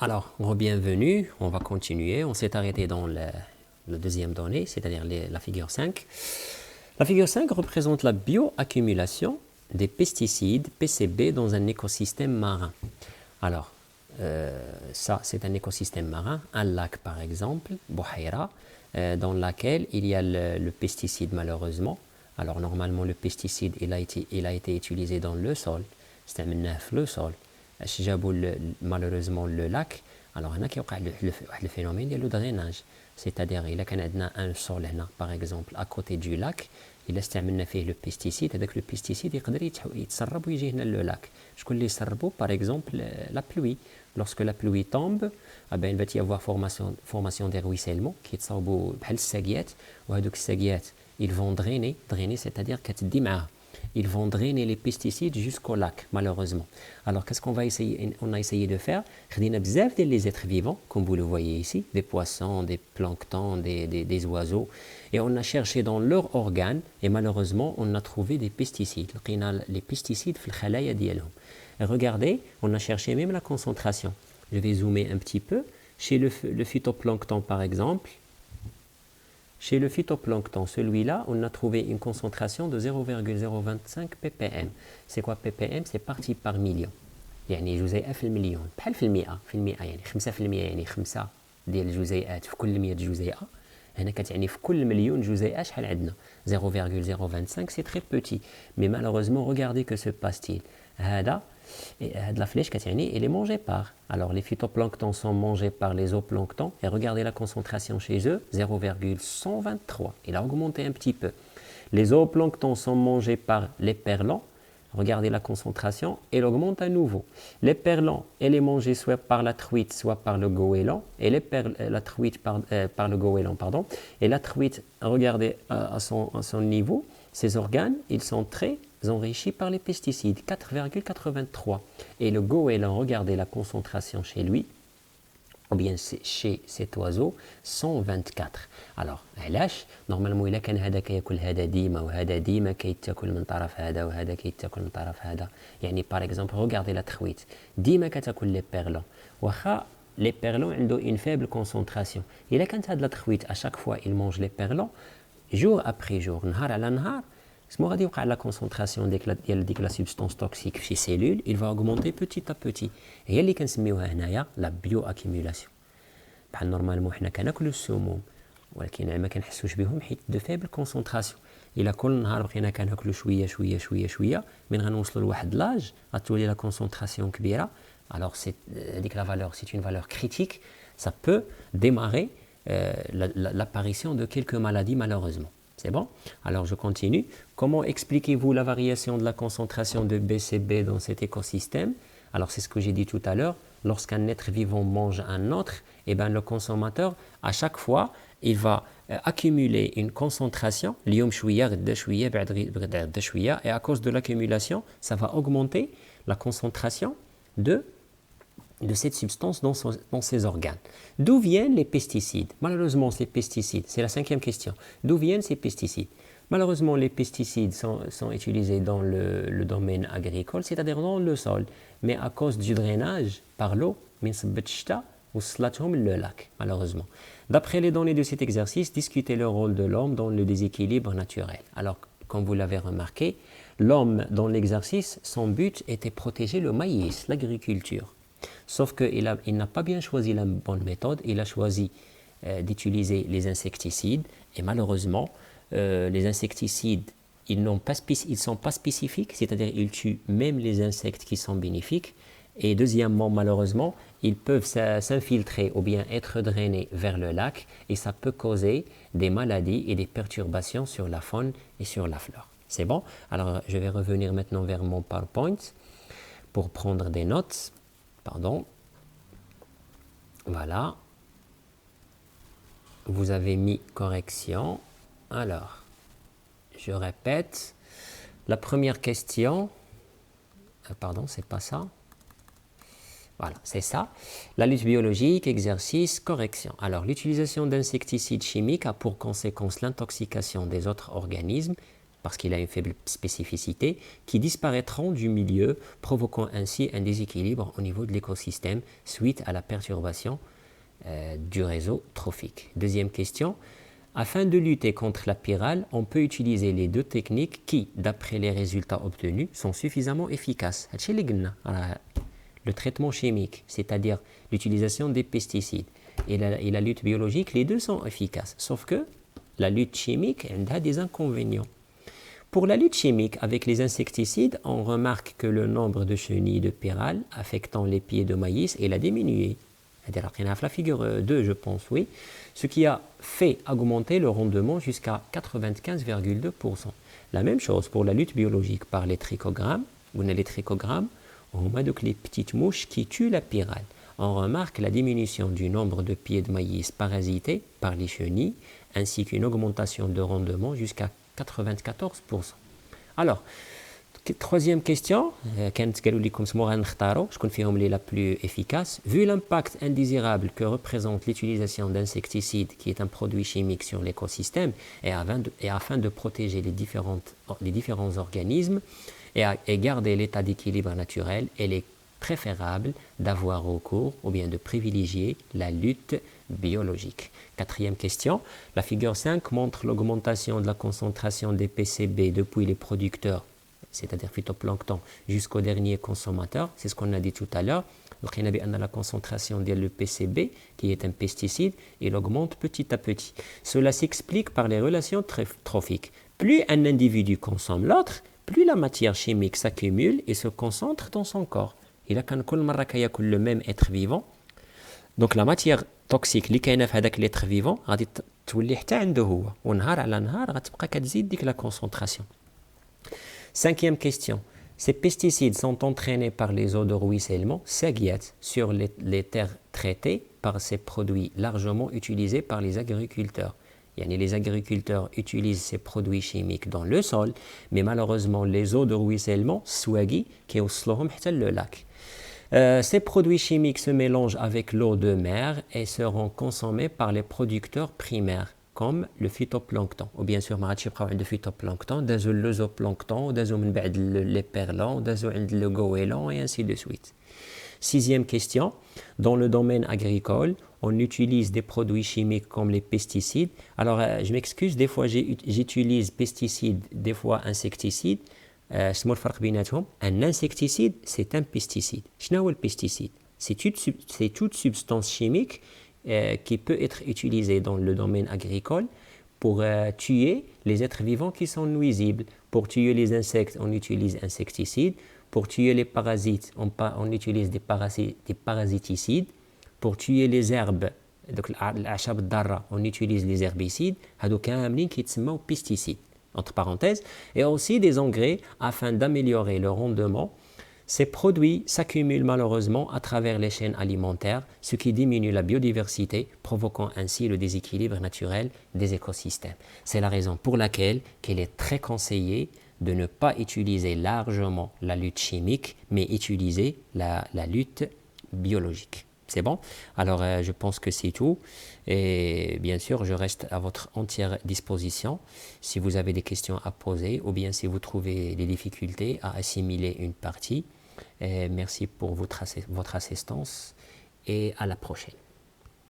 Alors, bienvenue, on va continuer. On s'est arrêté dans la deuxième donnée, c'est-à-dire la figure 5. La figure 5 représente la bioaccumulation des pesticides PCB dans un écosystème marin. Alors, ça, c'est un écosystème marin, un lac par exemple, Bouhaïra, dans lequel il y a le pesticide malheureusement. Alors, normalement, le pesticide, il a été utilisé dans le sol, c'est le sol. Malheureusement le lac, alors il y a le phénomène de drainage, c'est-à-dire il y a un sol par exemple à côté du lac, il a fait le pesticide, avec le pesticide il peut le lac. Je connais par exemple la pluie. Lorsque la pluie tombe, il va y avoir formation des ruissellements qui sont ils vont drainer, c'est-à-dire que ils vont drainer les pesticides jusqu'au lac, malheureusement. Alors, qu'est-ce qu'on va essayer? On a essayé de faire. On a les êtres vivants, comme vous le voyez ici, des poissons, des planctons, des oiseaux. Et on a cherché dans leurs organes, et malheureusement, on a trouvé des pesticides. Les pesticides, et regardez, on a cherché même la concentration. Je vais zoomer un petit peu. Chez le phytoplancton, par exemple, chez le phytoplancton, celui-là, on a trouvé une concentration de 0,025 ppm. C'est quoi ppm? C'est partie par million. يعني جزيئة في المليون بحال في المئة يعني 5% يعني 5 ديال الجزيئات في كل 100 جزيئة. هنا كتعني في كل مليون جزيئة شحال عندنا 0,025 c'est très petit. Mais malheureusement, regardez que se passe-t-il. La flèche, elle est mangée par. Alors, les phytoplanctons sont mangés par les zooplanctons. Et regardez la concentration chez eux, 0,123. Il a augmenté un petit peu. Les zooplanctons sont mangés par les perlons. Regardez la concentration, elle augmente à nouveau. Les perlons, elle est mangée soit par la truite, soit par le goéland. Et la truite par le goéland, pardon. Et la truite, regardez à son niveau, ses organes, ils sont très enrichis par les pesticides, 4,83. Et le goéland, regardez la concentration chez lui, ou bien chez cet oiseau, 124. Alors, علاش normalement إلا كان هذا كياكل هذا ديما وهذا ديما كيتاكل من طرف هذا وهذا كيتاكل من طرف هذا. يعني par exemple, regardez la truite, ديما كتاكل les perlons. واخا les perlons ont une faible concentration. إلا كانت هاد la truite à chaque fois il mange les perlons, jour après jour, نهار على نهار, la concentration de la substance toxique chez les cellules, il va augmenter petit à petit. Et il y a la bioaccumulation. Normalement, on a le saumon, mais on a de faible concentration. Il a كل نهار بقينا كناكلو شويه من غنوصلوا لواحد l'âge غتولي la concentration كبيره. Alors la valeur, c'est une valeur critique, ça peut démarrer l'apparition de quelques maladies malheureusement. C'est bon? Alors je continue. Comment expliquez-vous la variation de la concentration de BCB dans cet écosystème? Alors c'est ce que j'ai dit tout à l'heure. Lorsqu'un être vivant mange un autre, eh ben, le consommateur, à chaque fois, il va accumuler une concentration, et à cause de l'accumulation, ça va augmenter la concentration de cette substance dans ses organes. D'où viennent les pesticides? Malheureusement, ces pesticides, c'est la 5e question. D'où viennent ces pesticides? Malheureusement, les pesticides sont utilisés dans le domaine agricole, c'est-à-dire dans le sol. Mais à cause du drainage par l'eau, le lac, malheureusement. D'après les données de cet exercice, discutez le rôle de l'homme dans le déséquilibre naturel. Alors, comme vous l'avez remarqué, l'homme dans l'exercice, son but était protéger le maïs, l'agriculture. Sauf qu'il n'a pas bien choisi la bonne méthode, il a choisi d'utiliser les insecticides et malheureusement, les insecticides, ils ne sont pas spécifiques, c'est-à-dire ils tuent même les insectes qui sont bénéfiques. Et deuxièmement, malheureusement, ils peuvent s'infiltrer ou bien être drainés vers le lac et ça peut causer des maladies et des perturbations sur la faune et sur la flore. C'est bon? Alors, je vais revenir maintenant vers mon PowerPoint pour prendre des notes. Pardon. Voilà. Vous avez mis correction. Alors, je répète. La première question. Pardon, c'est pas ça. Voilà, c'est ça. La lutte biologique, exercice, correction. Alors, l'utilisation d'insecticides chimiques a pour conséquence l'intoxication des autres organismes parce qu'il a une faible spécificité, qui disparaîtront du milieu, provoquant ainsi un déséquilibre au niveau de l'écosystème suite à la perturbation du réseau trophique. Deuxième question, afin de lutter contre la pyrale, on peut utiliser les deux techniques qui, d'après les résultats obtenus, sont suffisamment efficaces. Le traitement chimique, c'est-à-dire l'utilisation des pesticides, et la lutte biologique, les deux sont efficaces, sauf que la lutte chimique, elle a des inconvénients. Pour la lutte chimique avec les insecticides, on remarque que le nombre de chenilles de pyrale affectant les pieds de maïs, il a diminué. C'est-à-dire, la figure 2, je pense, oui, ce qui a fait augmenter le rendement jusqu'à 95,2%. La même chose pour la lutte biologique par les trichogrammes. Les trichogrammes, on voit donc les petites mouches qui tuent la pyrale. On remarque la diminution du nombre de pieds de maïs parasités par les chenilles, ainsi qu'une augmentation de rendement jusqu'à 94%. Alors, troisième question, je la plus efficace. Vu l'impact indésirable que représente l'utilisation d'insecticides, qui est un produit chimique sur l'écosystème, et afin de protéger les différents organismes et garder l'état d'équilibre naturel, il est préférable d'avoir recours ou bien de privilégier la lutte biologique. Quatrième question, la figure 5 montre l'augmentation de la concentration des PCB depuis les producteurs, c'est-à-dire phytoplancton, jusqu'au dernier consommateur. C'est ce qu'on a dit tout à l'heure. La concentration de le PCB, qui est un pesticide, il augmente petit à petit. Cela s'explique par les relations trophiques. Plus un individu consomme l'autre, plus la matière chimique s'accumule et se concentre dans son corps. Il a le même être vivant. Donc la matière toxique اللي كاينه في هذاك l'être vivant غادي تولي حتى عنده هو ونهار على نهار غتبقى كتزيد ديك la concentration. Cinquième question. Ces pesticides sont entraînés par les eaux de ruissellement, SAGIAT, sur les terres traitées par ces produits largement utilisés par les agriculteurs. Les agriculteurs utilisent ces produits chimiques dans le sol, mais malheureusement les eaux de ruissellement, SWAGI, qui le lac. Ces produits chimiques se mélangent avec l'eau de mer et seront consommés par les producteurs primaires, comme le phytoplancton. Ou bien sûr, le phytoplancton, le zooplancton, les perlons, le goéland et ainsi de suite. Sixième question. Dans le domaine agricole, on utilise des produits chimiques comme les pesticides. Alors, je m'excuse, des fois j'utilise pesticides, des fois insecticides. Un insecticide, c'est un pesticide. Qu'est-ce que le pesticide? C'est toute substance chimique qui peut être utilisée dans le domaine agricole pour tuer les êtres vivants qui sont nuisibles. Pour tuer les insectes, on utilise insecticides. Pour tuer les parasites, on utilise des parasiticides. Pour tuer les herbes, on utilise les herbicides. Qui sont pesticides. Entre parenthèses, et aussi des engrais afin d'améliorer le rendement. Ces produits s'accumulent malheureusement à travers les chaînes alimentaires, ce qui diminue la biodiversité, provoquant ainsi le déséquilibre naturel des écosystèmes. C'est la raison pour laquelle il est très conseillé de ne pas utiliser largement la lutte chimique, mais utiliser la lutte biologique. C'est bon? Alors, je pense que c'est tout. Et bien sûr, je reste à votre entière disposition si vous avez des questions à poser ou bien si vous trouvez des difficultés à assimiler une partie. Et merci pour votre assistance et à la prochaine.